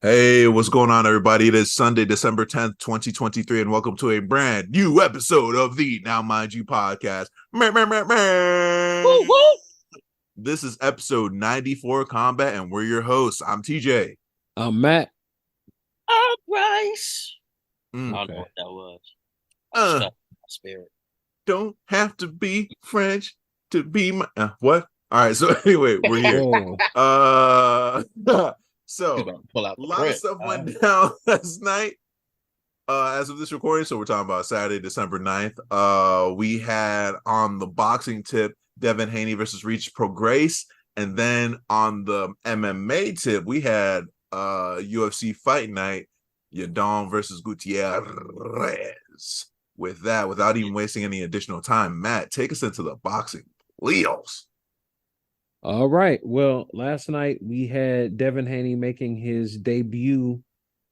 Hey, what's going on, everybody? It is Sunday, December 10th, 2023, and welcome to a brand new episode of the Now Mind You podcast. Meh, meh, meh, Woo meh. woo! This is episode 94 Combat, and we're your hosts. I'm TJ. Matt. Bryce. I don't know Okay. what that was. I just Uh, felt my spirit. don't have to be French to be my what? All right, so anyway, we're here. Whoa. Uh He's so about to pull out a the lot of print. stuff All went right. down last night. As of this recording, so we're talking about Saturday, December 9th. We had on the boxing tip Devin Haney versus Reach Prograis, and then on the MMA tip, we had UFC Fight Night, Yadong versus Gutierrez. With that, without even wasting any additional time, Matt, take us into the boxing, Leos. All right. Well, last night we had Devin Haney making his debut.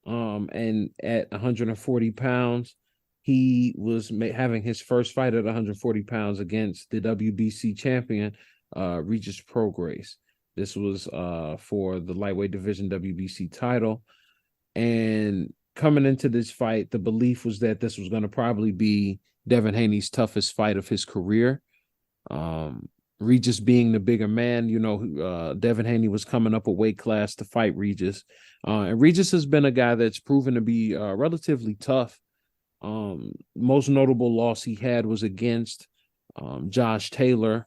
And at 140 pounds, he was having his first fight at 140 pounds against the WBC champion, Regis Prograis. This was for the lightweight division WBC title. And coming into this fight, the belief was that this was going to probably be Devin Haney's toughest fight of his career. Regis being the bigger man, Devin Haney was coming up a weight class to fight Regis. And Regis has been a guy that's proven to be relatively tough. Most notable loss he had was against Josh Taylor,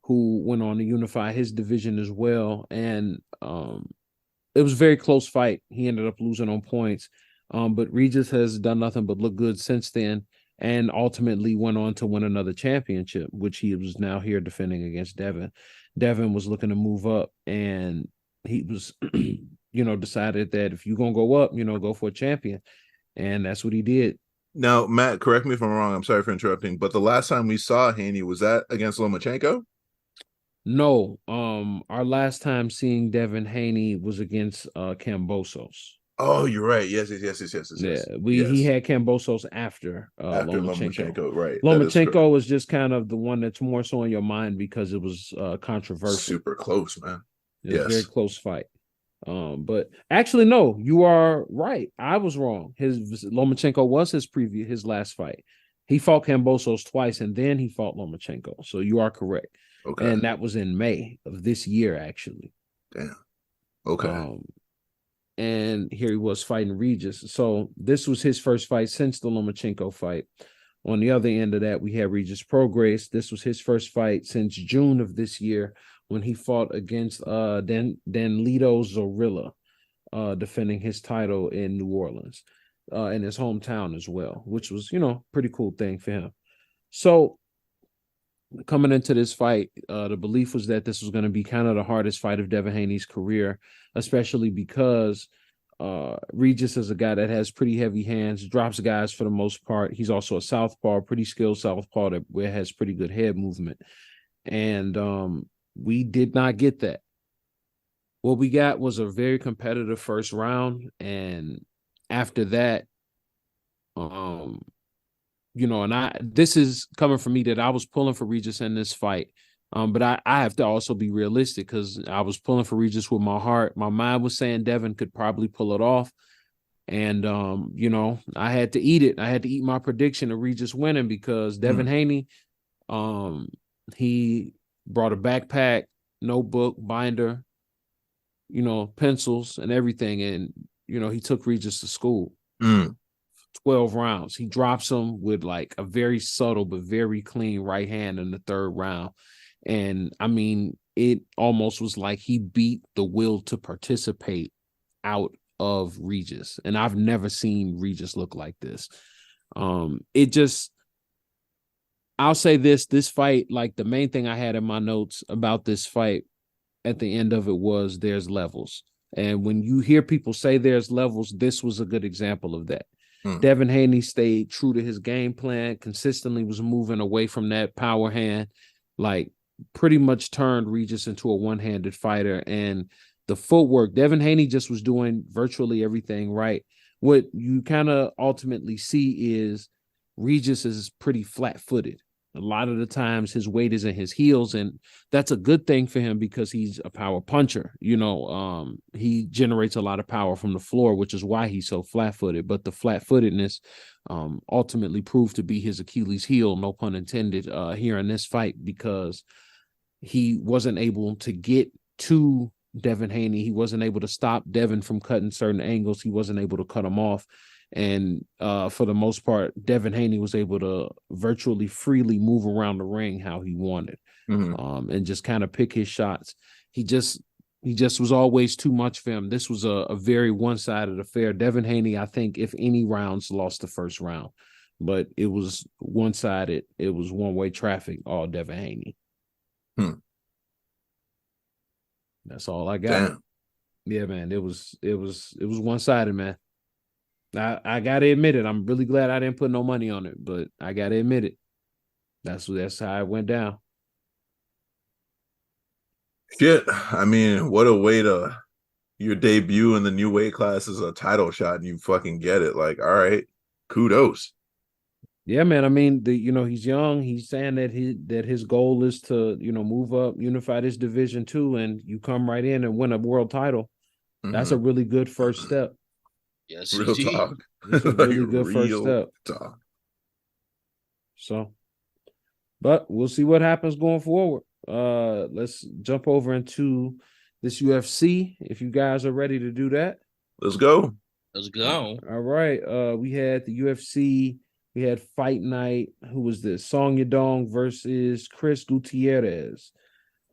who went on to unify his division as well. And it was a very close fight. He ended up losing on points. But Regis has done nothing but look good since then, and ultimately went on to win another championship, which he was now here defending against Devin. Devin was looking to move up, and he was, decided that if you're going to go up, go for a champion. And that's what he did. Now, Matt, correct me if I'm wrong. I'm sorry for interrupting, but the last time we saw Haney, was that against Lomachenko? No, our last time seeing Devin Haney was against Kambosos. Oh, you're right. Yes, yes, yes, yes, yes, yes, Yeah, yes. he Yes. had Kambosos after After Lomachenko. Lomachenko, right. That is correct. Lomachenko was just kind of the one that's more so in your mind because it was controversial. Super close, man. It was a very Yes. close fight. But actually, no, you are right. I was wrong. His Lomachenko was his last fight. He fought Kambosos twice, and then he fought Lomachenko. So you are correct. Okay. And that was in May of this year, actually. Damn. Okay. And here he was fighting Regis. So this was his first fight since the Lomachenko fight. On the other end of that, we had Regis Prograis. This was his first fight since June of this year when he fought against Danlito Zorilla, defending his title in New Orleans, in his hometown as well, which was, pretty cool thing for him. So coming into this fight, the belief was that this was going to be kind of the hardest fight of Devin Haney's career, especially because Regis is a guy that has pretty heavy hands, drops guys for the most part. He's also a southpaw, pretty skilled southpaw that has pretty good head movement. And we did not get that. What we got was a very competitive first round. And after that, this is coming from me that I was pulling for Regis in this fight. But I have to also be realistic because I was pulling for Regis with my heart. My mind was saying Devin could probably pull it off. And I had to eat it. I had to eat my prediction of Regis winning because Devin Haney, he brought a backpack, notebook, binder, pencils and everything. And, he took Regis to school. 12 rounds. He drops him with like a very subtle but very clean right hand in the third round. And I mean, it almost was like he beat the will to participate out of Regis. And I've never seen Regis look like this. I'll say this fight, like the main thing I had in my notes about this fight at the end of it was there's levels. And when you hear people say there's levels, this was a good example of that. Devin Haney stayed true to his game plan, consistently was moving away from that power hand, like pretty much turned Regis into a one-handed fighter. And the footwork, Devin Haney just was doing virtually everything right. What you kind of ultimately see is Regis is pretty flat-footed. A lot of the times his weight is in his heels, and that's a good thing for him because he's a power puncher. He generates a lot of power from the floor, which is why he's so flat-footed. But the flat-footedness ultimately proved to be his Achilles heel, no pun intended, here in this fight, because he wasn't able to get to Devin Haney. He wasn't able to stop Devin from cutting certain angles. He wasn't able to cut him off. And for the most part, Devin Haney was able to virtually freely move around the ring how he wanted, and just kind of pick his shots. He just was always too much for him. This was a very one-sided affair. Devin Haney, I think, if any rounds, lost the first round, but it was one-sided. It was one-way traffic, all Devin Haney. That's all I got. Damn. Yeah, man. It was one-sided, man. I gotta admit it. I'm really glad I didn't put no money on it, but I gotta admit it. That's how it went down. Shit. I mean, what a way to your debut in the new weight class is a title shot and you fucking get it. Like, all right, kudos. Yeah, man. I mean, he's young. He's saying that his goal is to, move up, unify this division too, and you come right in and win a world title. That's a really good first step. Yes, real talk. It's a really good first step. Talk. So, but we'll see what happens going forward. Let's jump over into this UFC if you guys are ready to do that. Let's go. Let's go. All right. We had the UFC. We had Fight Night. Who was this? Song Yadong versus Chris Gutierrez.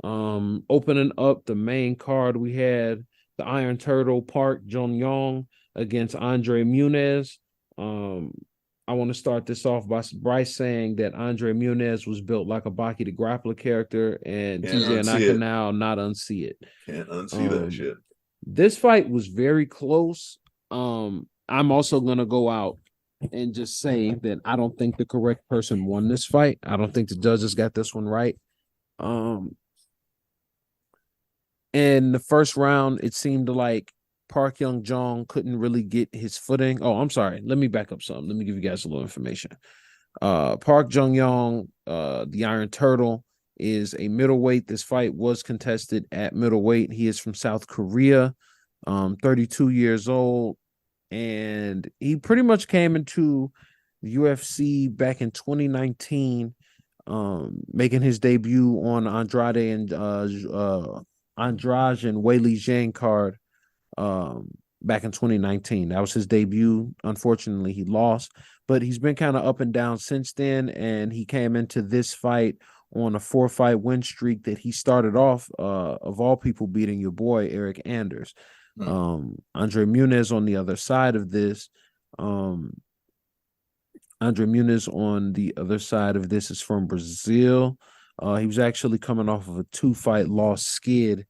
Opening up the main card, we had the Iron Turtle Park Jong-yong against Andre Muniz. I want to start this off by Bryce saying that Andre Muniz was built like a Baki the Grappler character, and TJ and I can now not unsee it. Can't unsee that shit. This fight was very close. I'm also going to go out and just say that I don't think the correct person won this fight. I don't think the judges got this one right. In the first round, it seemed like Park Young-jong couldn't really get his footing. Oh, I'm sorry. Let me back up some. Let me give you guys a little information. Park Jong-yong, the Iron Turtle, is a middleweight. This fight was contested at middleweight. He is from South Korea, 32 years old, and he pretty much came into the UFC back in 2019, making his debut on Andrade and Weili Zhang card back in 2019. That was his debut. Unfortunately, he lost, but he's been kind of up and down since then, and he came into this fight on a 4-fight win streak that he started off, of all people, beating your boy Eric Anders. Andre Muniz on the other side of this. Andre Muniz on the other side of this is from Brazil. He was actually coming off of a 2-fight loss skid,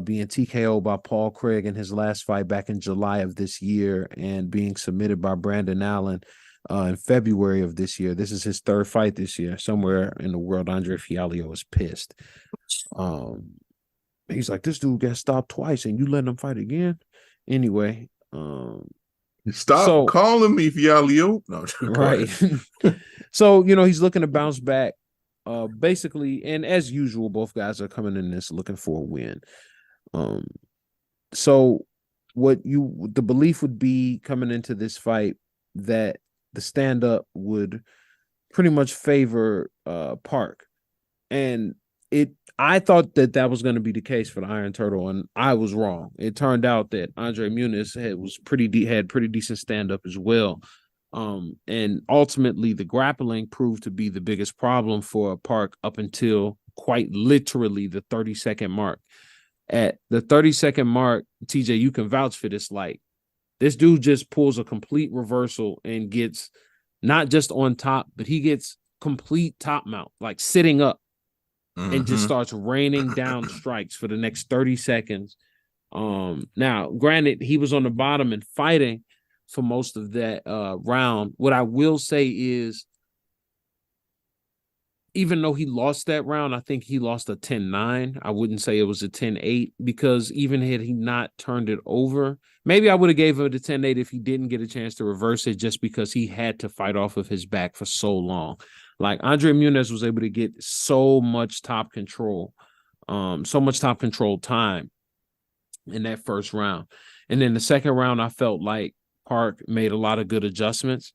being TKO'd by Paul Craig in his last fight back in July of this year and being submitted by Brandon Allen in February of this year. This is his third fight this year. Somewhere in the world, Andre Fialho is pissed. He's like, this dude got stopped twice and you letting him fight again? Anyway. Stop calling me Fialho. No, right. So, he's looking to bounce back. Basically, and as usual, both guys are coming in this looking for a win. So the belief would be coming into this fight that the stand-up would pretty much favor Park. And I thought that was going to be the case for the Iron Turtle, and I was wrong. It turned out that Andre Muniz had pretty decent stand-up as well. And ultimately, the grappling proved to be the biggest problem for Park up until quite literally the 30-second mark. At the 30-second mark, TJ, you can vouch for this. Like, this dude just pulls a complete reversal and gets not just on top, but he gets complete top mount, like sitting up, and just starts raining down strikes for the next 30 seconds. Now, granted, he was on the bottom and fighting for most of that round. What I will say is, even though he lost that round, I think he lost a 10-9. I wouldn't say it was a 10-8, because even had he not turned it over, maybe I would have gave him the 10-8 if he didn't get a chance to reverse it, just because he had to fight off of his back for so long. Like Andre Muniz was able to get so much top control, so much top control time in that first round. And then the second round, I felt like Park made a lot of good adjustments.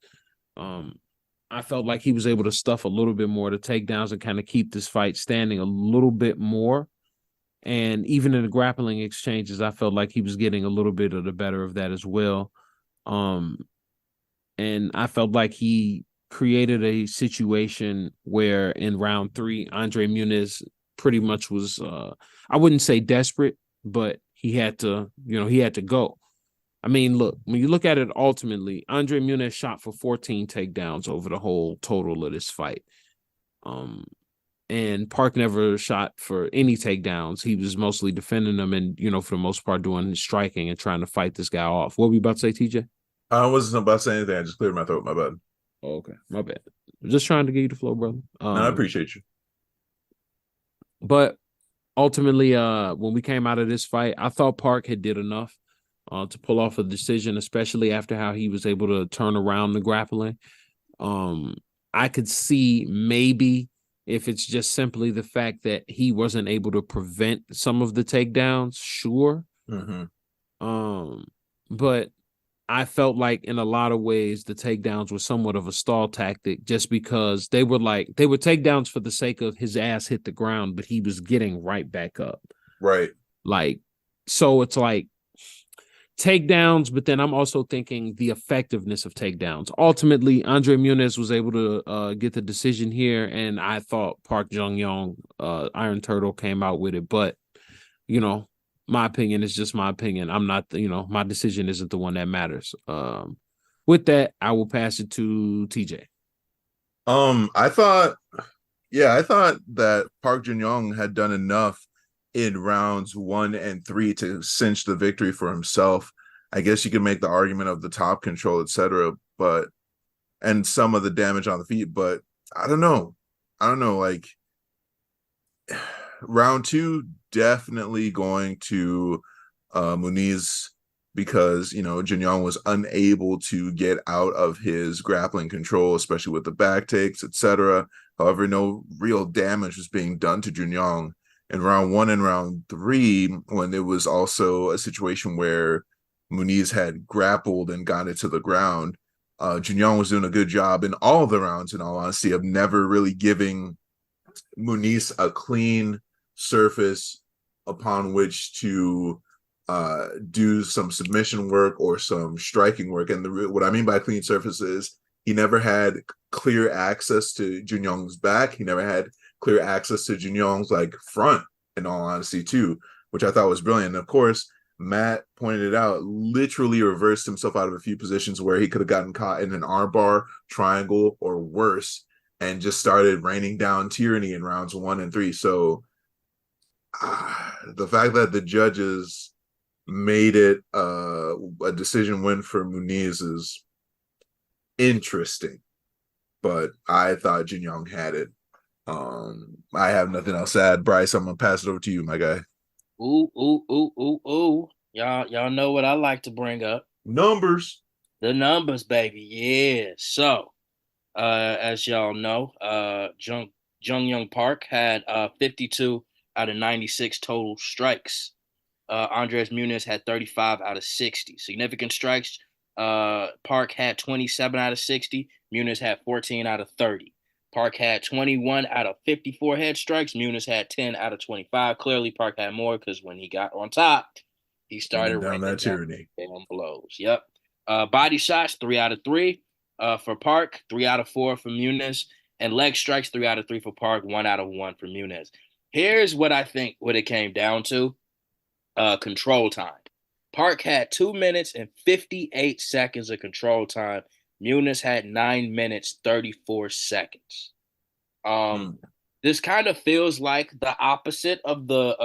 I felt like he was able to stuff a little bit more to takedowns and kind of keep this fight standing a little bit more. And even in the grappling exchanges, I felt like he was getting a little bit of the better of that as well. And I felt like he created a situation where in round 3, Andre Muniz pretty much was, I wouldn't say desperate, but he had to go. I mean, look, when you look at it ultimately, Andre Muniz shot for 14 takedowns over the whole total of this fight. And Park never shot for any takedowns. He was mostly defending them and, for the most part, doing striking and trying to fight this guy off. What were you about to say, TJ? I wasn't about to say anything. I just cleared my throat. My bad. Oh, okay. My bad. I'm just trying to get you the flow, brother. I appreciate you. But ultimately, when we came out of this fight, I thought Park had did enough to pull off a decision, especially after how he was able to turn around the grappling. I could see maybe if it's just simply the fact that he wasn't able to prevent some of the takedowns, sure. But I felt like in a lot of ways the takedowns were somewhat of a stall tactic just because they were takedowns for the sake of his ass hit the ground, but he was getting right back up. Right. Like, so it's like takedowns, but then I'm also thinking the effectiveness of takedowns. Ultimately, Andre Muniz was able to get the decision here, and I thought Park Jung-yong, Iron Turtle, came out with it. But, my opinion is just my opinion. I'm not, my decision isn't the one that matters. With that, I will pass it to TJ. I thought that Park Jun-young had done enough in rounds 1 and 3 to cinch the victory for himself. I guess you can make the argument of the top control, etc., and some of the damage on the feet, but I don't know. Like, round 2 definitely going to Muniz because Jun-young was unable to get out of his grappling control, especially with the back takes, etc. However, no real damage was being done to Jun-young in round 1 and round 3, when it was also a situation where Muniz had grappled and got it to the ground. Jun-young was doing a good job in all the rounds, in all honesty, of never really giving Muniz a clean surface upon which to do some submission work or some striking work. And what I mean by clean surface is he never had clear access to Jun-young's back. He never had clear access to Jun-young's front, in all honesty, too, which I thought was brilliant. And of course, Matt pointed it out, literally reversed himself out of a few positions where he could have gotten caught in an armbar, triangle, or worse, and just started raining down tyranny in rounds 1 and 3. So the fact that the judges made it a decision win for Muniz is interesting, but I thought Jun-young had it. I have nothing else to add. Bryce, I'm gonna pass it over to you, my guy. Ooh. Y'all know what I like to bring up. Numbers. The numbers, baby. Yeah. So, as y'all know, Jung-young Park had 52 out of 96 total strikes. Andres Muniz had 35 out of 60. Significant strikes. Park had 27 out of 60. Muniz had 14 out of 30. Park had 21 out of 54 head strikes. Muniz had 10 out of 25. Clearly, Park had more because when he got on top, he started down that tyranny. Down blows. Yep. Body shots, 3 out of 3 for Park, 3 out of 4 for Muniz. And leg strikes, 3 out of 3 for Park, 1 out of 1 for Muniz. Here's what I think what it came down to. Control time. Park had 2 minutes and 58 seconds of control time. Muniz had 9 minutes 34 seconds. This kind of feels like the opposite of the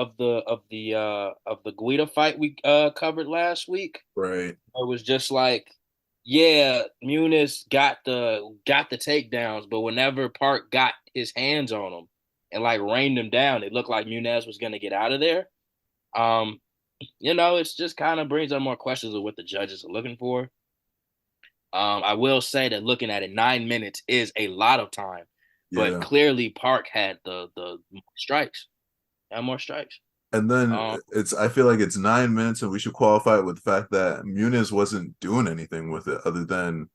Guida fight we covered last week. Right. It was just like, yeah, Muniz got the takedowns, but whenever Park got his hands on him and rained him down, it looked like Muniz was gonna get out of there. It's just kind of brings up more questions of what the judges are looking for. I will say that looking at it, 9 minutes is a lot of time. but Yeah. clearly Park had the strikes, had more strikes. And then I feel like it's 9 minutes, and we should qualify it with the fact that Muniz wasn't doing anything with it other than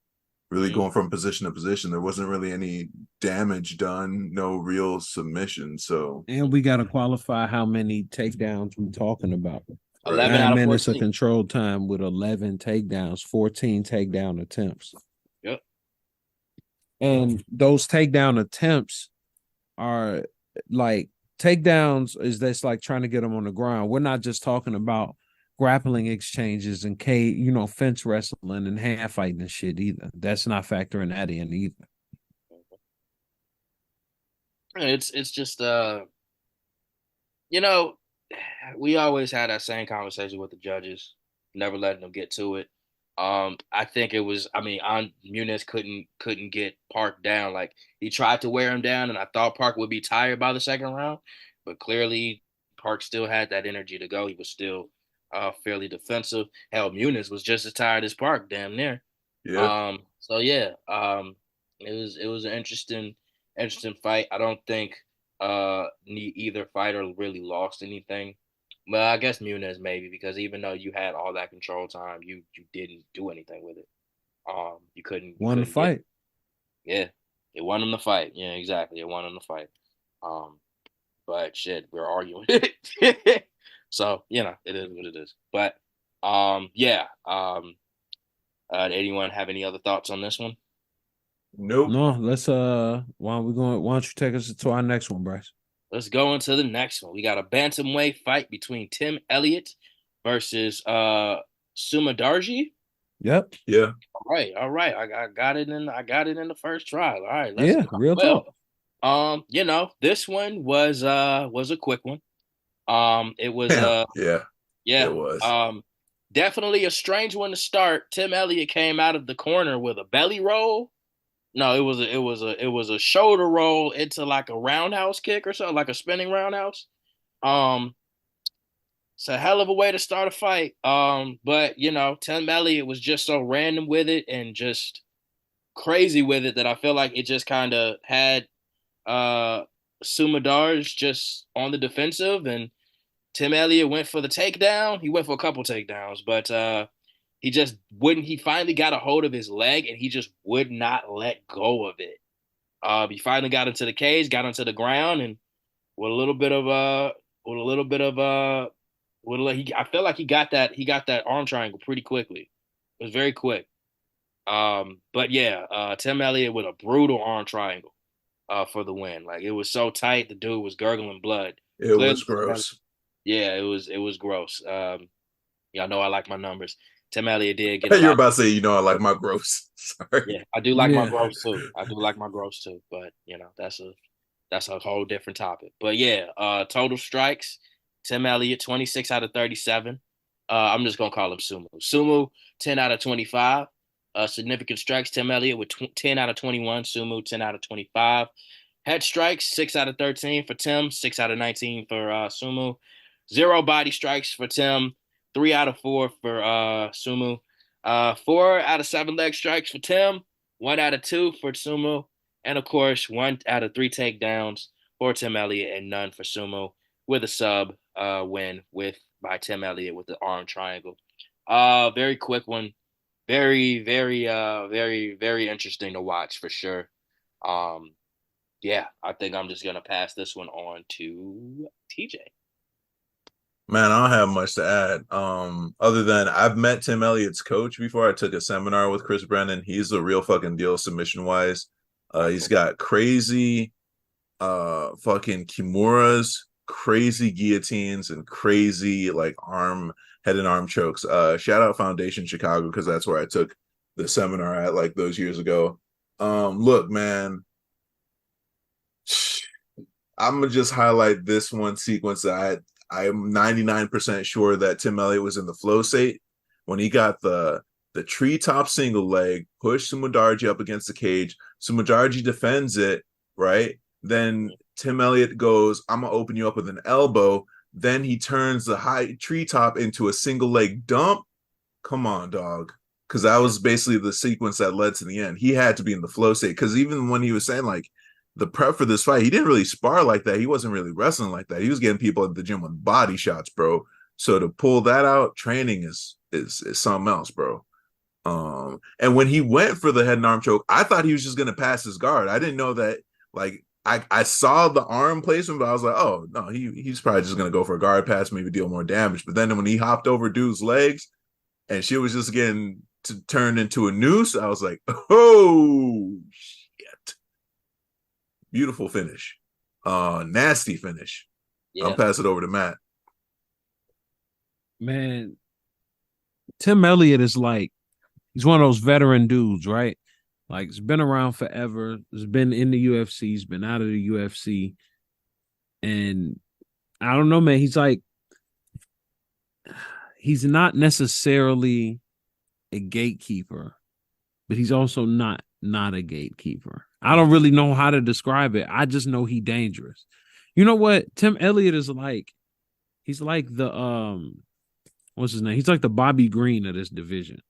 really going from position to position. There wasn't really any damage done, no real submission. So, And we got to qualify how many takedowns we're talking about. 11 9 out of minutes 14. of control time with 11 takedowns, 14 takedown attempts. Yep. And those takedown attempts are like takedowns is that's like trying to get them on the ground. We're not just talking about grappling exchanges and fence wrestling and hand fighting and shit either. That's not factoring that in either. It's just we always had that same conversation with the judges, never letting them get to it. I think it was. I mean, Muniz couldn't get Park down. Like he tried to wear him down, and I thought Park would be tired by the second round, but clearly Park still had that energy to go. He was still fairly defensive. Hell, Muniz was just as tired as Park, damn near. yeah. So yeah, it was an interesting fight. I don't think either fighter really lost anything. Well, I guess Muniz maybe because even though you had all that control time, you didn't do anything with it. You Won the couldn't fight. yeah, it won him the fight. Yeah, exactly. It won him the fight. But shit, we're arguing. So, it is what it is. But yeah. Anyone have any other thoughts on this one? Nope. No, let's why don't you take us to our next one, Bryce? Let's go into the next one. We got a bantamweight fight between Tim Elliott versus Sumadarji. Yep. Yeah. All right. I got it in the first try. All right, let's Yeah, go. real talk. This one was a quick one. It was yeah. yeah. It was. Definitely a strange one to start. Tim Elliott came out of the corner with a belly roll. No, it was a shoulder roll into like a roundhouse kick or something, like a spinning roundhouse. Um, it's a hell of a way to start a fight. But Tim Elliott was just so random with it and just crazy with it that I feel like it just kind of had Sumadarj just on the defensive, and Tim Elliott went for the takedown. He went for a couple takedowns, but he just wouldn't. He finally got a hold of his leg, and he just would not let go of it. He finally got into the cage, got onto the ground, and with a little bit of I feel like he got that arm triangle pretty quickly. It was very quick. But yeah, Tim Elliott with a brutal arm triangle for the win. Like it was so tight, the dude was gurgling blood. It was gross. Yeah, it was gross. Y'all know I like my numbers. Tim Elliott did get a You're lot. about to say, I like my gross. Sorry. Yeah, I do like my gross too. I do like my gross too, but that's a whole different topic. But yeah, total strikes, Tim Elliott 26 out of 37. I'm just gonna call him Sumu. Sumu 10 out of 25. Significant strikes, Tim Elliott with 10 out of 21. Sumu 10 out of 25. Head strikes 6 out of 13 for Tim, 6 out of 19 for Sumu. 0 body strikes for Tim, 3 out of 4 for Sumu. 4 out of 7 leg strikes for Tim, 1 out of 2 for Sumu, and of course 1 out of 3 takedowns for Tim Elliott and none for Sumu, with a sub win by Tim Elliott with the arm triangle. Very quick one, very very interesting to watch for sure. Yeah, I think I'm just gonna pass this one on to TJ. Man, I don't have much to add. Other than I've met Tim Elliott's coach before. I took a seminar with Chris Brennan. He's a real fucking deal submission wise. He's got crazy fucking kimuras, crazy guillotines, and crazy like head and arm chokes. Shout out Foundation Chicago, because that's where I took the seminar at like those years ago. Look, man, I'm gonna just highlight this one sequence that I'm 99% sure that Tim Elliott was in the flow state when he got the treetop single leg, pushed Sumadarji up against the cage. Sumadarji defends it, right? Then Tim Elliott goes, I'm gonna open you up with an elbow. Then he turns the high treetop into a single leg dump. Come on, dog. Because that was basically the sequence that led to the end. He had to be in the flow state. Because even when he was saying like the prep for this fight, he didn't really spar like that. He wasn't really wrestling like that. He was getting people at the gym with body shots, bro. So to pull that out, training is something else, bro. And when he went for the head and arm choke, I thought he was just gonna pass his guard. I didn't know that. Like I saw the arm placement, but I was like, oh no, he's probably just gonna go for a guard pass, maybe deal more damage. But then when he hopped over dude's legs and she was just getting turned into a noose, I was like, oh shit. Beautiful finish. Nasty finish. Yeah. I'll pass it over to Matt. Man, Tim Elliott is like, he's one of those veteran dudes, right? Like, he's been around forever. He's been in the UFC. He's been out of the UFC. And I don't know, man. He's like, he's not necessarily a gatekeeper, but he's also not a gatekeeper. I don't really know how to describe it. I just know he's dangerous. You know what? Tim Elliott is like, he's like the, what's his name? He's like the Bobby Green of this division.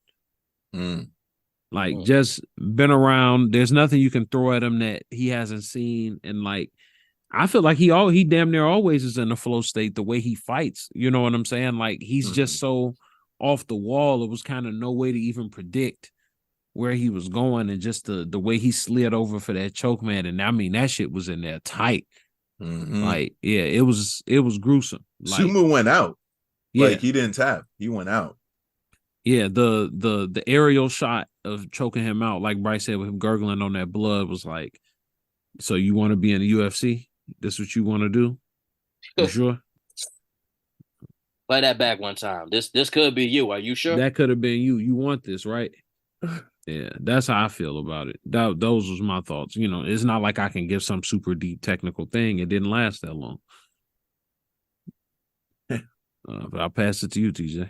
Like, just been around. There's nothing you can throw at him that he hasn't seen. And like, I feel like he damn near always is in a flow state the way he fights. You know what I'm saying? Like, he's just so off the wall. It was kind of no way to even predict where he was going, and just the way he slid over for that choke, man. And I mean, that shit was in there tight. Like, yeah, it was gruesome. Like, Sumo went out. Yeah. Like, he didn't tap. He went out. Yeah, the aerial shot of choking him out, like Bryce said, with him gurgling on that blood, was like, so you want to be in the UFC? This what you want to do? You sure? Play that back one time. This could be you. Are you sure? That could have been you. You want this, right? Yeah, that's how I feel about it. Those was my thoughts. You know, it's not like I can give some super deep technical thing. It didn't last that long. But I'll pass it to you, TJ.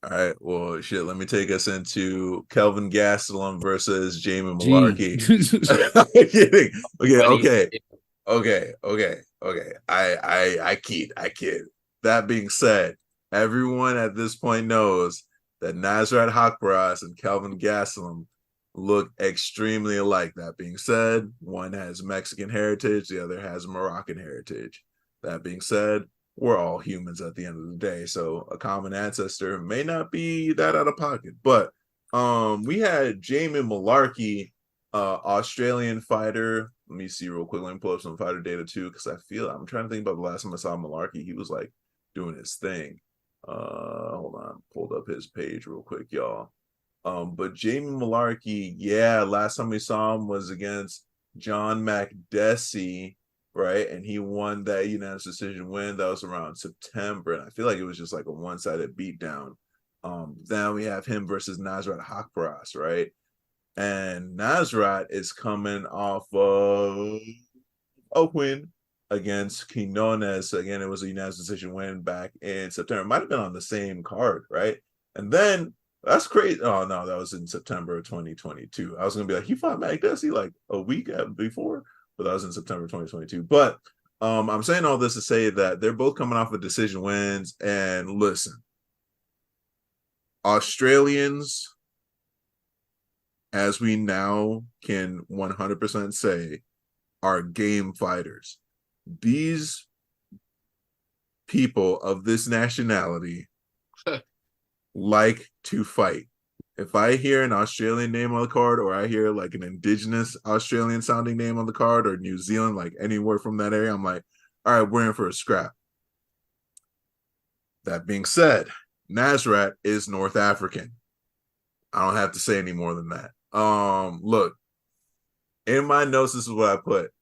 All right. Well, shit. Let me take us into Kelvin Gastelum versus Jamie Malarkey. I'm kidding. Okay. I kid. That being said, everyone at this point knows that Nasrat Haqparast and Kelvin Gastelum look extremely alike. That being said, one has Mexican heritage, the other has Moroccan heritage. That being said, we're all humans at the end of the day, so a common ancestor may not be that out of pocket. But we had Jamie Malarkey, Australian fighter. Let me see real quick. Let me pull up some fighter data too, because I'm trying to think about the last time I saw Malarkey. He was like doing his thing. Hold on, pulled up his page real quick, y'all. But Jamie Malarkey, yeah, last time we saw him was against John Makdessi, right? And he won that unanimous decision win. That was around September. And I feel like it was just like a one-sided beatdown. Then we have him versus Nasrat Haqparast, right? And Nasrat is coming off of a win against Quinones. Again, it was a unanimous decision win back in September. It might have been on the same card, right? And then that's crazy. Oh no, that was in September of 2022. I was gonna be like, he fought Makdessi like a week before, but that was in September 2022. But I'm saying all this to say that they're both coming off of decision wins. And listen, Australians, as we now can 100% say, are game fighters. These people of this nationality like to fight. If I hear an Australian name on the card, or I hear like an indigenous Australian sounding name on the card, or New Zealand, like anywhere from that area, I'm like, all right, we're in for a scrap. That being said, Nasrat is North African. I don't have to say any more than that. Look, in my notes, this is what I put.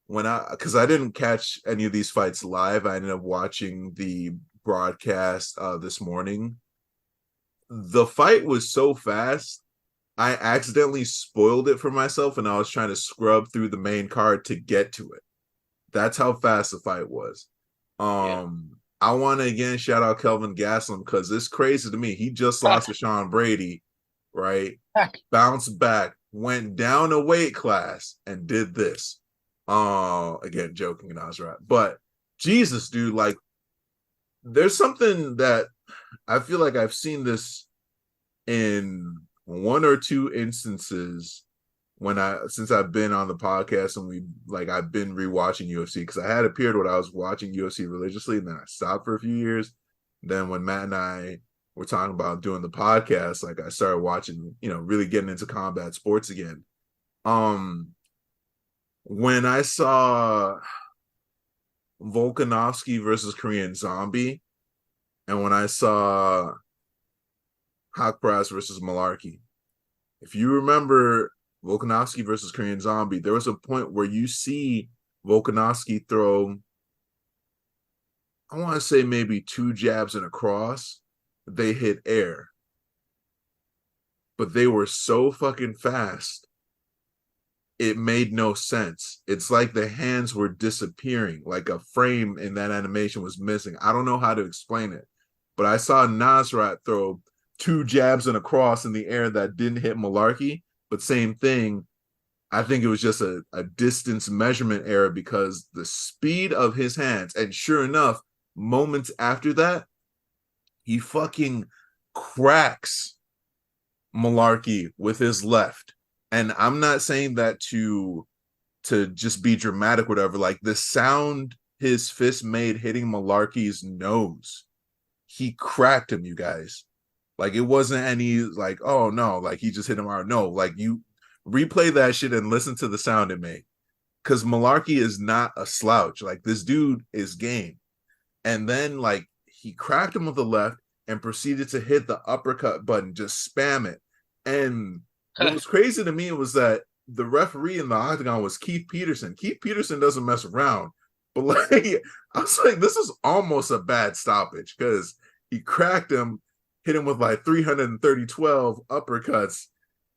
Because I didn't catch any of these fights live, I ended up watching the broadcast this morning. The fight was so fast, I accidentally spoiled it for myself, and I was trying to scrub through the main card to get to it. That's how fast the fight was. I want to again shout out Kelvin Gastelum, because it's crazy to me. He just lost to Sean Brady, right? Bounced back, went down a weight class, and did this. Again, joking, Nasrat. But Jesus, dude, like, there's something that I feel like I've seen this in one or two instances since I've been on the podcast and I've been rewatching UFC because I had a period where I was watching UFC religiously and then I stopped for a few years. Then when Matt and I were talking about doing the podcast, like I started watching, really getting into combat sports again. When I saw Volkanovski versus Korean Zombie, and when I saw Hakparas versus Malarkey, if you remember Volkanovski versus Korean Zombie, there was a point where you see Volkanovski throw, I want to say maybe 2 jabs and a cross. They hit air. But they were so fucking fast. It made no sense. It's like the hands were disappearing, like a frame in that animation was missing. I don't know how to explain it, but I saw Nasrat throw 2 jabs and a cross in the air that didn't hit Malarkey, but same thing. I think it was just a distance measurement error because the speed of his hands, and sure enough, moments after that, he fucking cracks Malarkey with his left. And I'm not saying that to just be dramatic or whatever. Like the sound his fist made hitting Malarkey's nose, he cracked him, you guys. Like it wasn't any like, oh no, like he just hit him hard. No, like you replay that shit and listen to the sound it made. Because Malarkey is not a slouch. Like this dude is game. And then like he cracked him with the left and proceeded to hit the uppercut button, just spam it. And what was crazy to me was that the referee in the octagon was Keith Peterson. Keith Peterson doesn't mess around. But like I was like, this is almost a bad stoppage because he cracked him, hit him with like 330-12 uppercuts.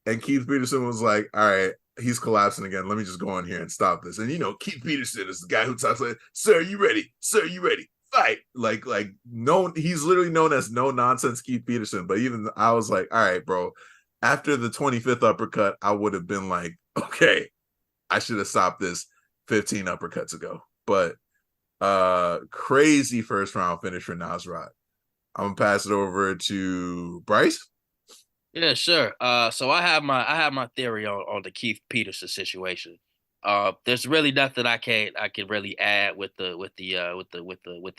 And Keith Peterson was like, all right, he's collapsing again. Let me just go in here and stop this. And Keith Peterson is the guy who talks like, sir, you ready? Sir, you ready? Fight. Like no, he's literally known as no nonsense Keith Peterson. But even I was like, all right, bro. After the 25th uppercut, I would have been like, okay, I should have stopped this 15 uppercuts ago. But crazy first round finish for Nasrat. I'm gonna pass it over to Bryce. Yeah, sure. So I have my theory on the Keith Peterson situation. There's really nothing I can really add with the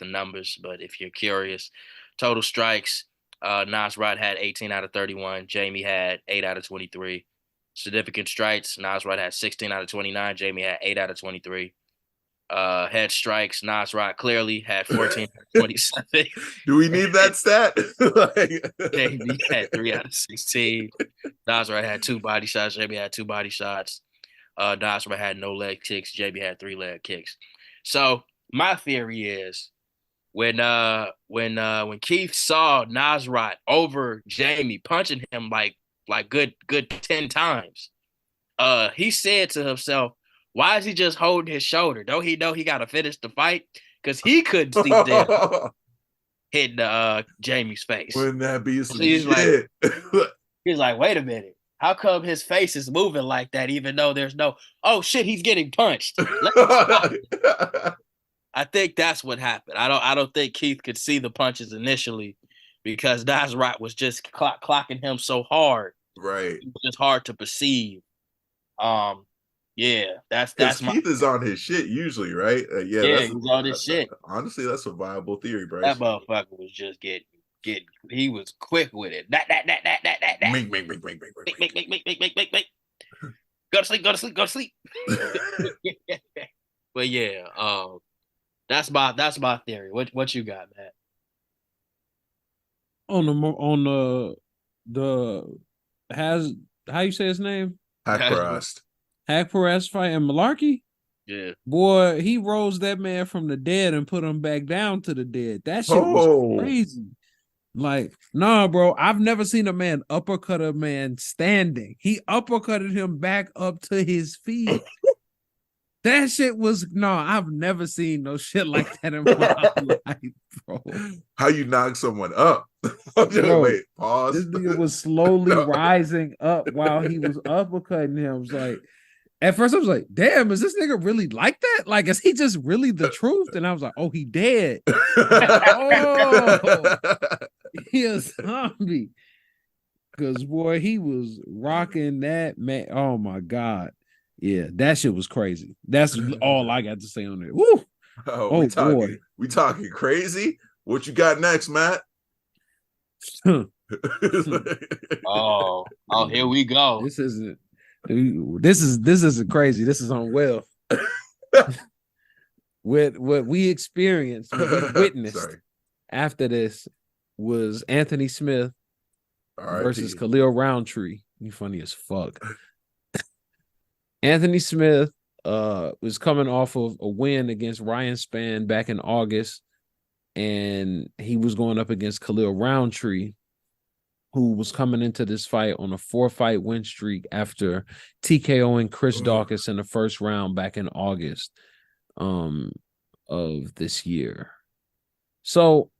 numbers, but if you're curious, total strikes, Nasrat had 18 out of 31, Jamie had 8 out of 23. Significant strikes, Nasrat had 16 out of 29, Jamie had 8 out of 23. Head strikes, Nasrat clearly had 14 out of 27. Do we need that stat? Jamie had 3 out of 16. Nasrat had 2 body shots, Jamie had 2 body shots. Nasrat had no leg kicks, Jamie had 3 leg kicks. So my theory is when Keith saw Nasrat over Jamie punching him like good 10 times, he said to himself, why is he just holding his shoulder? Don't he know he got to finish the fight? Because he couldn't see them hitting Jamie's face. Wouldn't that be some shit? Like, he's like, wait a minute. How come his face is moving like that even though there's no, oh, shit, he's getting punched. I think that's what happened. I don't think Keith could see the punches initially because Nasrat was just clocking him so hard. Right. It was just hard to perceive. Yeah, that's Keith is on his shit usually, right? Yeah, he's on his shit. Honestly, that's a viable theory, Bryce. That motherfucker was just getting. He was quick with it. That. Make. Go to sleep. But yeah, that's my theory. What you got, Matt? On the how you say his name? Hakparas fight and Malarkey? Yeah. Boy, he rose that man from the dead and put him back down to the dead. That shit was crazy. Like, nah, bro, I've never seen a man uppercut a man standing. He uppercutted him back up to his feet. That shit was, I've never seen no shit like that in my life, bro. How you knock someone up? Bro, wait, pause. This nigga was slowly rising up while he was uppercutting him. I was like, at first I was like, damn, is this nigga really like that? Like, is he just really the truth? And I was like, oh, he dead. Oh, he a zombie. Because boy, he was rocking that man. Oh my God. Yeah, that shit was crazy. That's all I got to say on it. Woo! Oh, Oh boy. we talking crazy. What you got next, Matt? Oh, here we go. This isn't crazy. This is on Will. With what we experienced, what we witnessed after this was Anthony Smith versus Khalil Roundtree. You funny as fuck. Anthony Smith was coming off of a win against Ryan Spann back in August, and he was going up against Khalil Roundtree, who was coming into this fight on a 4-fight win streak after TKOing Chris Dawkins in the first round back in August of this year. So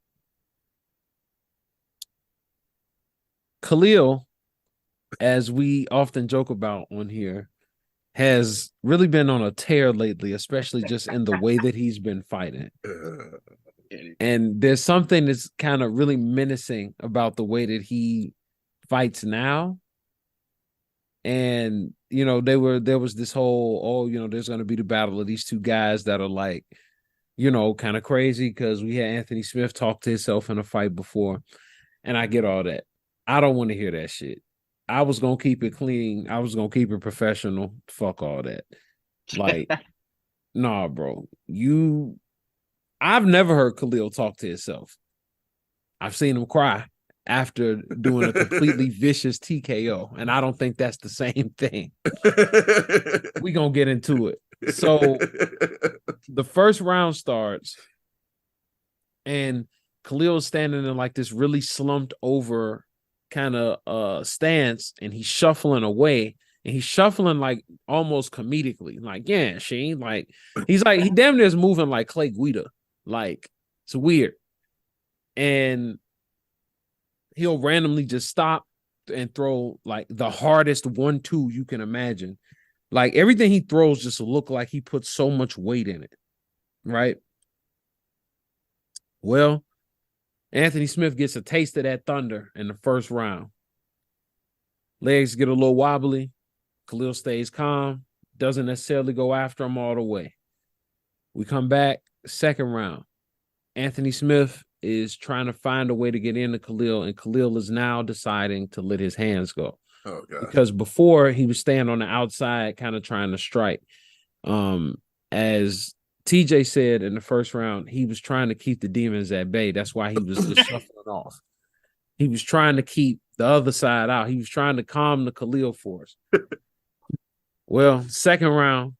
Khalil, as we often joke about on here, has really been on a tear lately, especially just in the way that he's been fighting. And there's something that's kind of really menacing about the way that he fights now. And, you know, there was this whole, there's going to be the battle of these two guys that are like, kind of crazy, because we had Anthony Smith talk to himself in a fight before. And I get all that. I don't want to hear that shit. I was going to keep it clean. I was going to keep it professional. Fuck all that. Like, nah, bro. I've never heard Khalil talk to himself. I've seen him cry after doing a completely vicious TKO, and I don't think that's the same thing. We're going to get into it. So the first round starts, and Khalil's standing in like this really slumped over kind of stance, and he's shuffling away, and he's shuffling like almost comedically, like, yeah, Shane, like he damn near is moving like Clay Guida. Like, it's weird. And he'll randomly just stop and throw like the hardest 1-2 you can imagine. Like, everything he throws just look like he put so much weight in it, right? Well, Anthony Smith gets a taste of that thunder in the first round. Legs get a little wobbly. Khalil stays calm, doesn't necessarily go after him all the way. We come back, second round. Anthony Smith is trying to find a way to get into Khalil, and Khalil is now deciding to let his hands go. Oh, God. Because before, he was staying on the outside, kind of trying to strike. As TJ said in the first round, he was trying to keep the demons at bay. That's why he was just shuffling off. He was trying to keep the other side out. He was trying to calm the Khalil force. Well, second round,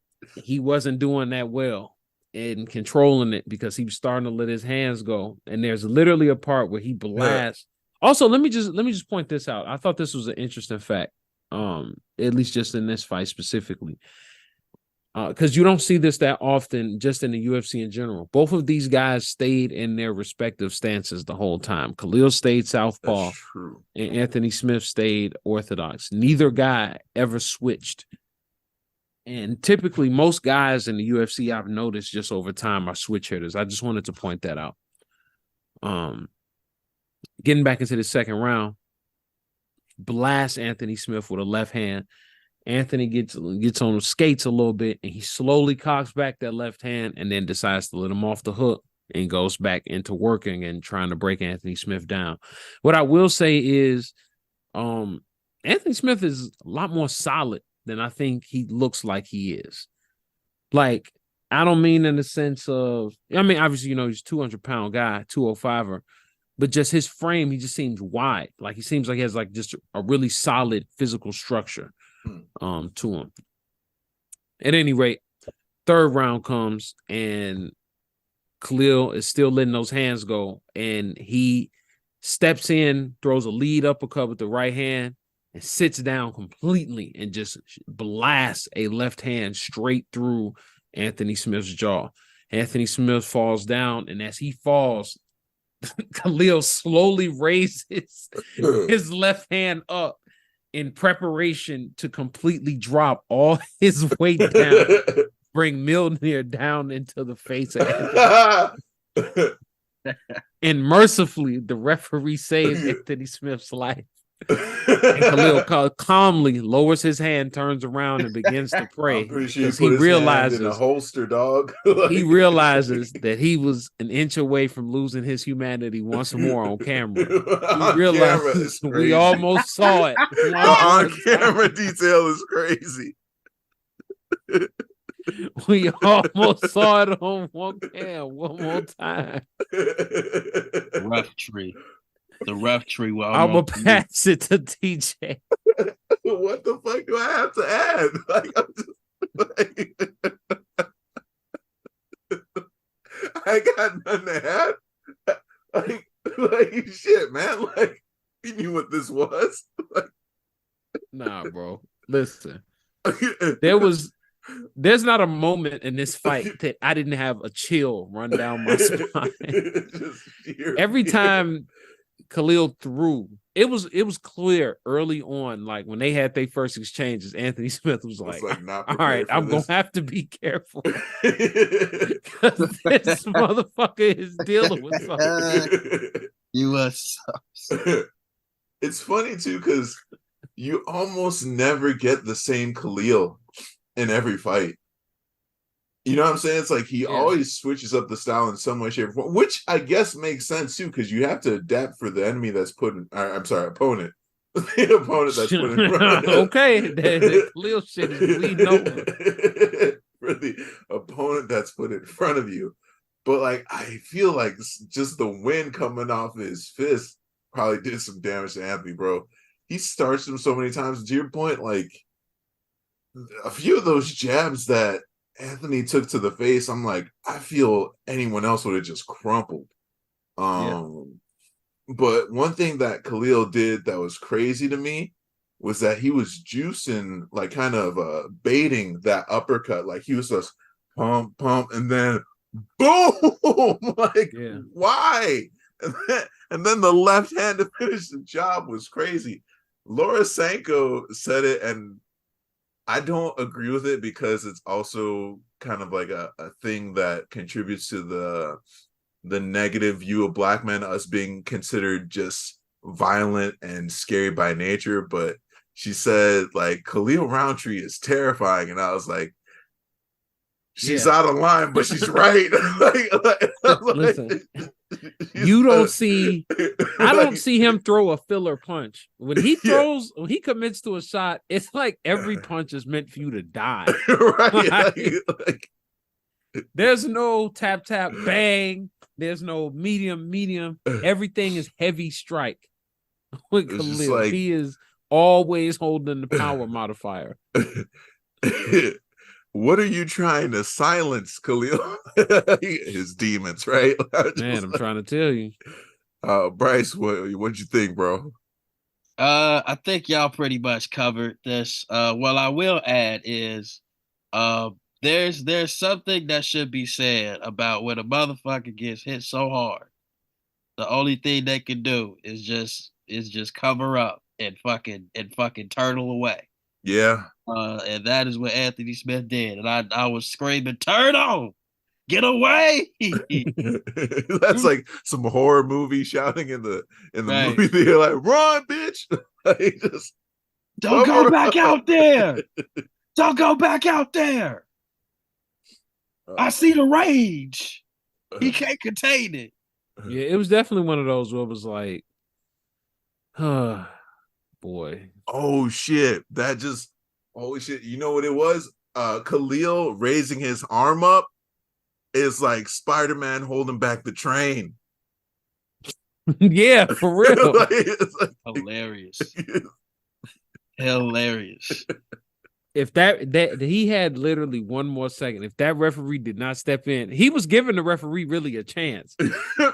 he wasn't doing that well in controlling it, because he was starting to let his hands go. And there's literally a part where he blasts. Yeah. Also, let me just point this out. I thought this was an interesting fact, at least just in this fight specifically. Because you don't see this that often just in the UFC in general. Both of these guys stayed in their respective stances the whole time. Khalil stayed southpaw, and Anthony Smith stayed orthodox. Neither guy ever switched. And typically, most guys in the UFC, I've noticed just over time, are switch hitters. I just wanted to point that out. Getting back into the second round, blast Anthony Smith with a left hand. Anthony gets on the skates a little bit, and he slowly cocks back that left hand and then decides to let him off the hook and goes back into working and trying to break Anthony Smith down. What I will say is Anthony Smith is a lot more solid than I think he looks like he is. Like, I don't mean in the sense of, I mean, obviously, he's a 200-pound guy, 205er, but just his frame, he just seems wide. Like, he seems like he has like just a really solid physical structure to him. At any rate, third round comes, and Khalil is still letting those hands go, and he steps in, throws a lead uppercut with the right hand, and sits down completely and just blasts a left hand straight through Anthony Smith's jaw. Anthony Smith falls down, and as he falls, Khalil slowly raises his left hand up in preparation to completely drop all his weight down, bring Milner down into the face of Anthony. And mercifully, the referee saves Anthony Smith's life. And Khalil calmly lowers his hand, turns around, and begins to pray. I'm pretty sure he because put his hand in a holster, dog. He realizes that he was an inch away from losing his humanity once more on camera. He realizes we almost saw it. The on-camera detail is crazy. We almost saw it on one cam one more time. The ref tree. I'm gonna pass it to TJ. What the fuck do I have to add? Like, I'm just, I got nothing to add. Like shit, man. Like, you knew what this was. Like, nah, bro. Listen, there's not a moment in this fight that I didn't have a chill run down my spine. Every time Khalil threw, it was clear early on, like when they had their first exchanges, Anthony Smith was like all right, I'm gonna have to be careful because this motherfucker is dealing with something. It's funny too, because you almost never get the same Khalil in every fight. You know what I'm saying? It's like he always switches up the style in some way, shape, or form, which I guess makes sense too, because you have to adapt for the enemy that's put in. Opponent. The opponent that's put in front of him. Okay, the Khalil shit is bleeding over. For the opponent that's put in front of you. But like, I feel like just the wind coming off his fist probably did some damage to Anthony, bro. He starched him so many times. To your point, like a few of those jabs that Anthony took to the face, I'm like, I feel anyone else would have just crumpled. But one thing that Khalil did that was crazy to me was that he was juicing, like kind of baiting that uppercut. Like he was just pump, and then boom! Like, why? And then the left hand to finish the job was crazy. Laura Sanko said it, and I don't agree with it because it's also kind of like a thing that contributes to the negative view of black men, us being considered just violent and scary by nature. But she said, like, Khalil Roundtree is terrifying. And I was like, she's out of line, but she's right. Listen, you don't see, I don't see him throw a filler punch. When he throws, when he commits to a shot, it's like every punch is meant for you to die. Right. There's no tap, bang. There's no medium. Everything is heavy strike. With Khalil, like, he is always holding the power modifier. What are you trying to silence, Khalil? His demons, right? Man, I'm trying to tell you. Bryce, what'd you think, bro? I think y'all pretty much covered this. What I will add is there's something that should be said about when a motherfucker gets hit so hard. The only thing they can do is just cover up and fucking turtle away. Yeah. And that is what Anthony Smith did. And I was screaming, "Turtle! Get away!" That's like some horror movie shouting in the movie theater, like, "Run, bitch!" Like, just don't go back out there. Don't go back out there. I see the rage. He can't contain it. Yeah, it was definitely one of those where it was like, boy. Oh shit. Holy shit. You know what it was? Khalil raising his arm up is like Spider-Man holding back the train. Yeah, for real. Like, hilarious. Hilarious. If that he had literally one more second, if that referee did not step in, he was giving the referee really a chance.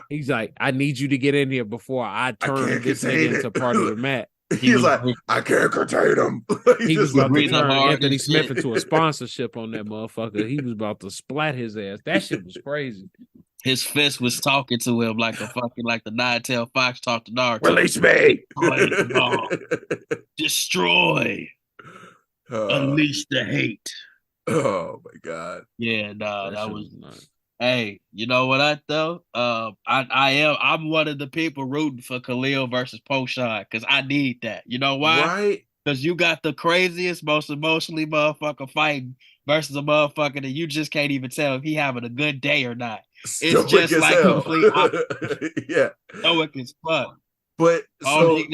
He's like, I need you to get in here before I turn this nigga into part of the match. He's like, I can't contain him. He was about to turn Anthony Smith into a sponsorship on that motherfucker. He was about to splat his ass. That shit was crazy. His fist was talking to him like the nine-tailed fox talked to Naruto. Release me. Destroy. Unleash the hate. Oh my god. Yeah, no, that was Hey, you know what I though? I'm one of the people rooting for Khalil versus Poshan because I need that. You know why? Right? Because you got the craziest, most emotionally motherfucker fighting versus a motherfucker that you just can't even tell if he having a good day or not. It's Stoic just as like hell. complete opposite. Yeah. Stoic as fuck. But All so he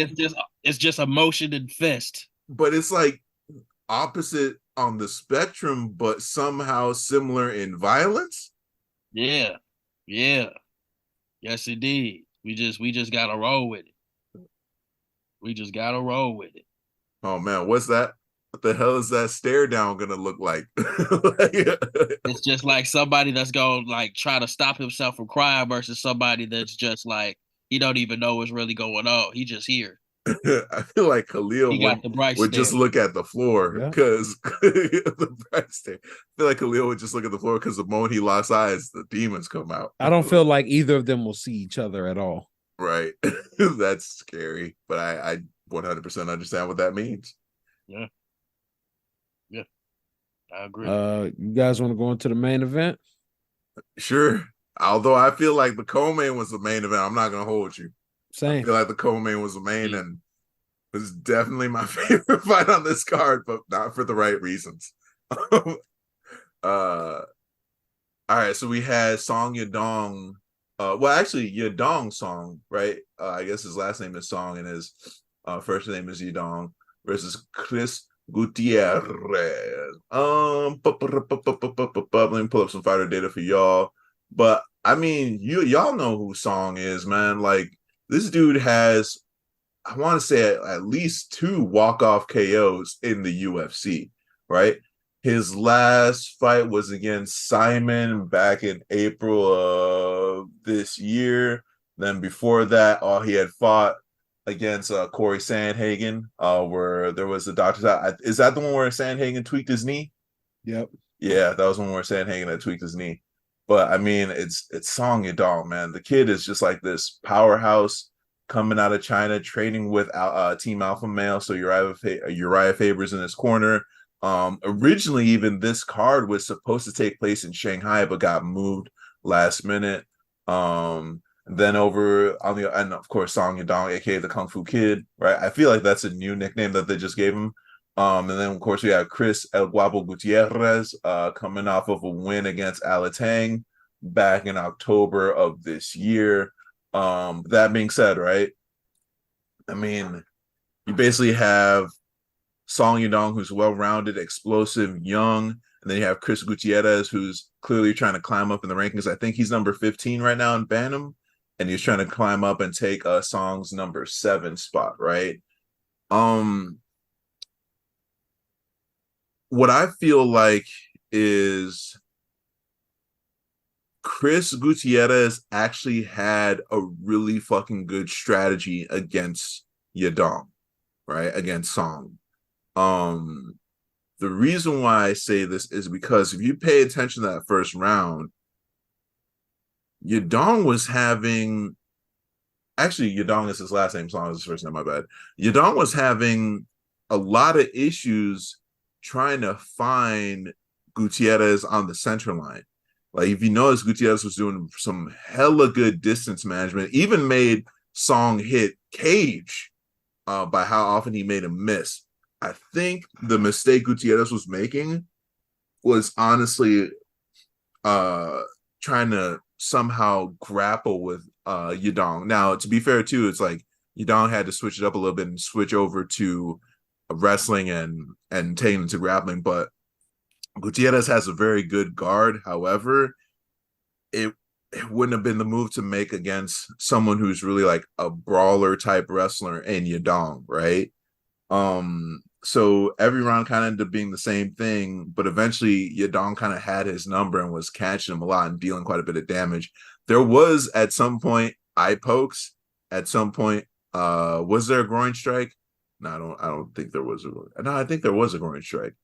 it's just emotion and fist. but it's like opposite on the spectrum, but somehow similar in violence. Yeah. Yeah. Yes, indeed. We just gotta roll with it. We just gotta roll with it. Oh man, what's that? What the hell is that stare down gonna look like? It's just like somebody that's gonna like try to stop himself from crying versus somebody that's just like he don't even know what's really going on. He just here. I feel like Khalil He got the Bryce would just stare. look at the floor Yeah. because the Bryce stare. I feel like Khalil would just look at the floor because the moment he locks eyes, the demons come out. I don't feel like either of them will see each other at all. Right. That's scary, but I 100% understand what that means. Yeah, yeah, I agree. You guys want to go into the main event? Sure. Although I feel like the co-main was the main event. I'm not gonna hold you. I Same. feel like the co-main was the main and was definitely my favorite fight on this card, but not for the right reasons. All right, so we had Song Yadong. Well, actually, Yadong Song, right? I guess his last name is Song and his first name is Yadong versus Chris Gutierrez. Let me pull up some fighter data for y'all. But I mean, y'all know who Song is, man. Like this dude has, I want to say at least 2 walk-off KOs in the UFC, right? His last fight was against Simon back in April of this year. Then before that, he had fought against Corey Sandhagen, where there was the doctor's out. Is that the one where Sandhagen tweaked his knee? Yep. Yeah, that was one where Sandhagen had tweaked his knee. But I mean, it's Song Yadong, man. The kid is just like this powerhouse coming out of China, training with Team Alpha Male. So Uriah Faber's in his corner. Originally, even this card was supposed to take place in Shanghai, but got moved last minute. Then over on the and of course Song Yadong, aka the Kung Fu Kid, right? I feel like that's a new nickname that they just gave him. And then of course we have Chris El Guapo Gutierrez coming off of a win against Alatang back in October of this year. That being said, right? I mean, you basically have Song Yadong, who's well-rounded, explosive, young, and then you have Chris Gutierrez, who's clearly trying to climb up in the rankings. I think he's number 15 right now in Bantam, and he's trying to climb up and take Song's number 7 spot, right? What I feel like is Chris Gutierrez actually had a really fucking good strategy against Yadong, right? Against Song. The reason why I say this is because if you pay attention to that first round, Yadong was having Yadong is his last name, Song is his first name, my bad. Yadong was having a lot of issues trying to find Gutierrez on the center line. Like if you notice, Gutierrez was doing some hella good distance management, even made Song hit cage by how often he made him miss. I think the mistake Gutierrez was making was honestly trying to somehow grapple with Yadong. Now, to be fair too, it's like Yadong had to switch it up a little bit and switch over to wrestling and taking into grappling, but Gutierrez has a very good guard. However, it wouldn't have been the move to make against someone who's really like a brawler type wrestler in Yadong, right? So every round kind of ended up being the same thing, but eventually Yadong kind of had his number and was catching him a lot and dealing quite a bit of damage. There was at some point eye pokes. At some point, was there a groin strike? No, I don't think there was I think there was a groin strike.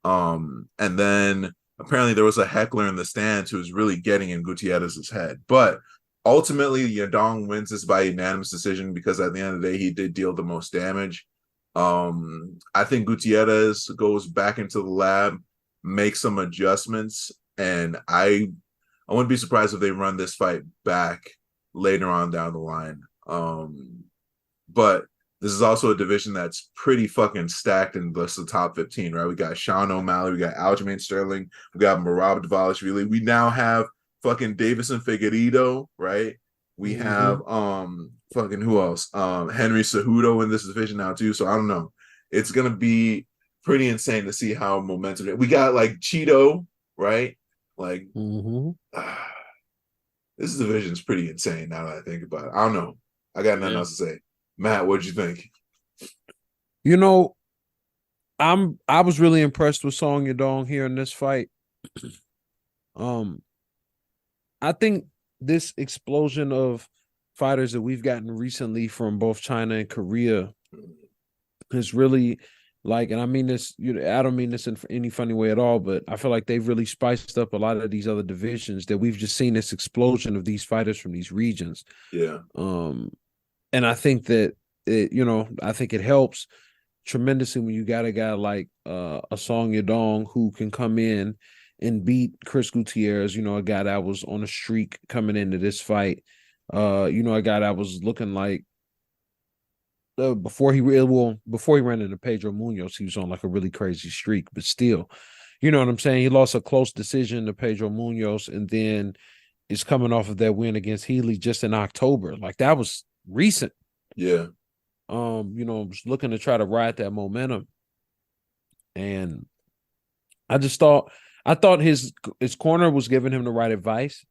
And then apparently there was a heckler in the stands who was really getting in Gutierrez's head. But ultimately, Yadong wins this by unanimous decision because at the end of the day, he did deal the most damage. I think Gutierrez goes back into the lab, makes some adjustments, and I I wouldn't be surprised if they run this fight back later on down the line. But this is also a division that's pretty fucking stacked in the top 15, right? We got Sean O'Malley, we got Aljamain Sterling, we got Merab Dvalishvili. We now have fucking Davison Figueiredo, right? We have fucking who else? Henry Cejudo in this division now too. So I don't know. It's gonna be pretty insane to see how momentum. We got like Cheeto, right? Like this division's pretty insane now that I think about it. I don't know. I got nothing else to say. Matt, what'd you think? You know, I was really impressed with Song Yadong here in this fight. I think this explosion of fighters that we've gotten recently from both China and Korea is really like, and I mean this, I don't mean this in any funny way at all, but I feel like they've really spiced up a lot of these other divisions that we've just seen this explosion of these fighters from these regions. Yeah. And I think that I think it helps tremendously when you got a guy like a Song Yadong who can come in and beat Chris Gutierrez, a guy that was on a streak coming into this fight. A guy that was looking like before he ran into Pedro Munoz, he was on like a really crazy streak, but still, you know what I'm saying? He lost a close decision to Pedro Munoz and then is coming off of that win against Healy just in October. Like that was recent. Yeah. Was looking to try to ride that momentum. And I thought his corner was giving him the right advice.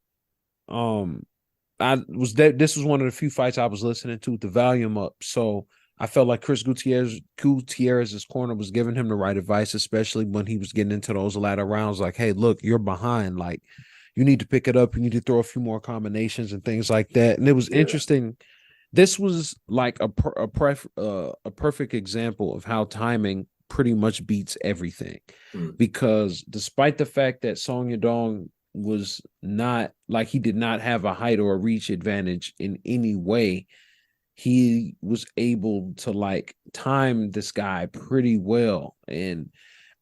This was one of the few fights I was listening to with the volume up. So I felt like Chris Gutierrez's corner was giving him the right advice, especially when he was getting into those latter rounds. Like, hey, look, you're behind. Like, you need to pick it up. You need to throw a few more combinations and things like that. And it was interesting. This was like a perfect example of how timing pretty much beats everything. Because despite the fact that Song Yadong was not like he did not have a height or a reach advantage in any way, he was able to like time this guy pretty well. And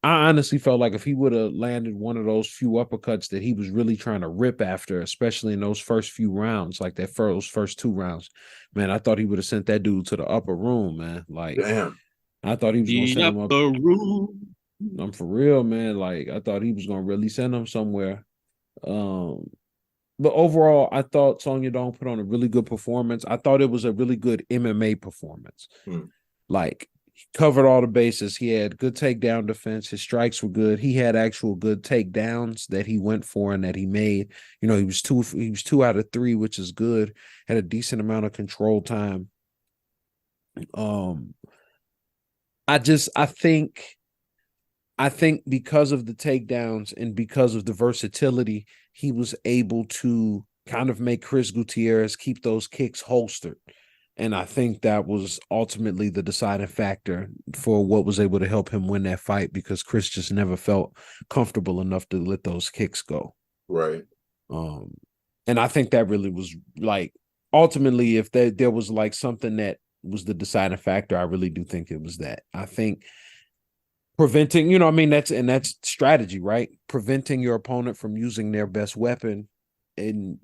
I honestly felt like if he would have landed one of those few uppercuts that he was really trying to rip after, especially in those first few rounds, like those first 2 rounds, man, I thought he would have sent that dude to the upper room, man. Like, damn, I thought he was going to send him up the room. I'm for real, man. Like, I thought he was going to really send him somewhere. But overall, I thought Song Yadong put on a really good performance. I thought it was a really good MMA performance. Like, he covered all the bases. He had good takedown defense. His strikes were good. He had actual good takedowns that he went for and that he made. He was 2 out of 3, which is good. Had a decent amount of control time. I think because of the takedowns and because of the versatility, he was able to kind of make Chris Gutierrez keep those kicks holstered. And I think that was ultimately the deciding factor for what was able to help him win that fight, because Chris just never felt comfortable enough to let those kicks go. Right. And I think that really was like, ultimately, if there was like something that was the deciding factor, I really do think it was that. I think preventing, that's strategy, right? Preventing your opponent from using their best weapon and,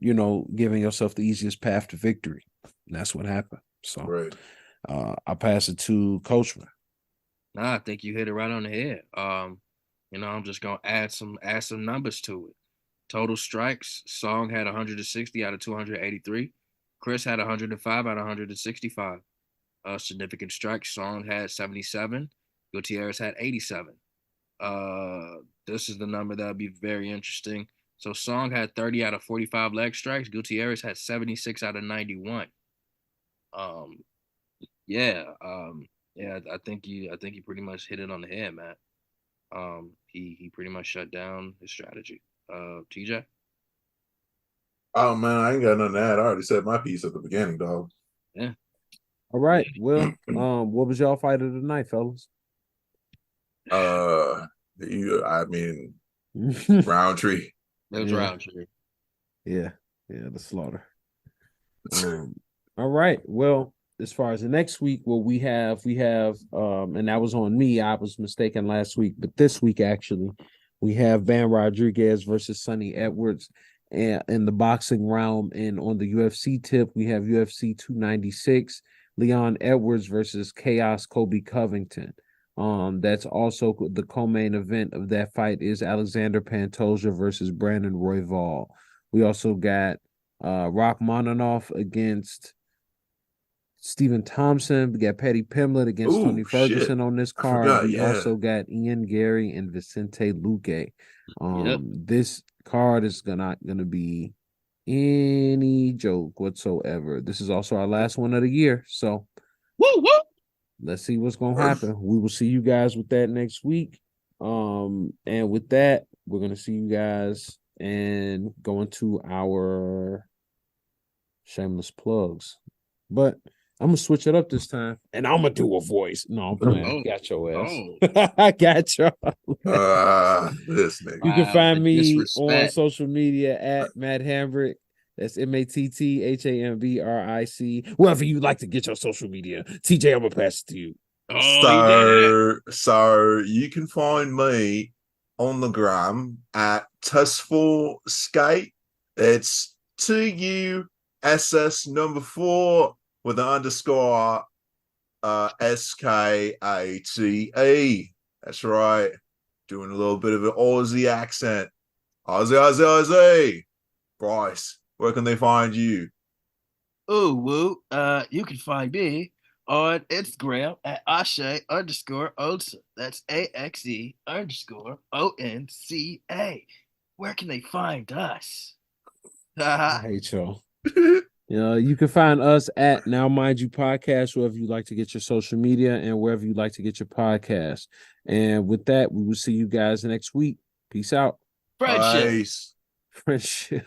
giving yourself the easiest path to victory. And that's what happened. So right. I pass it to Coachman. Nah, I think you hit it right on the head. I'm just gonna add some numbers to it. Total strikes, Song had 160 out of 283. Chris had 105 out of 165. Significant strikes, Song had 77. Gutierrez had 87. This is the number that would be very interesting. So Song had 30 out of 45 leg strikes. Gutierrez had 76 out of 91. I think you pretty much hit it on the head, Matt. He pretty much shut down his strategy. TJ? Oh man, I ain't got nothing to add. I already said my piece at the beginning, dog. Yeah. All right. Well, what was y'all fight of the night, fellas? Roundtree. It was Roundtree. Yeah, the slaughter. All right. Well, as far as the next week, what we have, and that was on me. I was mistaken last week, but this week actually, we have Van Rodriguez versus Sonny Edwards. in the boxing realm. And on the UFC tip, we have UFC 296, Leon Edwards versus Chaos Kobe Covington. That's also the co-main event of that fight is Alexander Pantoja versus Brandon Royval. We also got Rock Monanoff against Stephen Thompson. We got Patty Pimblett against Tony Ferguson on this card. We also got Ian Gary and Vicente Luque. This card is not gonna be any joke whatsoever. This is also our last one of the year. So let's see what's gonna happen. We will see you guys with that next week. And with that, we're gonna see you guys and go into our shameless plugs. But I'm gonna switch it up this time, and I'm gonna do a voice. No, I'm playing. Got your ass. I got your. This nigga. You can find me on social media at Matt Hambrick. That's MATTHAMBRIC. Wherever you like to get your social media. TJ, I'm gonna pass it to you. So you can find me on the gram at Tussful Skate. It's 2USS number 4 with an underscore SKATE. That's right. Doing a little bit of an Aussie accent. Aussie. Bryce, where can they find you? You can find me on Instagram at Ashe_Onsa. That's AXE_ONCA. Where can they find us? I hate y'all. You can find us at Now Mind You Podcast, wherever you like to get your social media and wherever you like to get your podcast. And with that, we will see you guys next week. Peace out. Friendship. Friendship.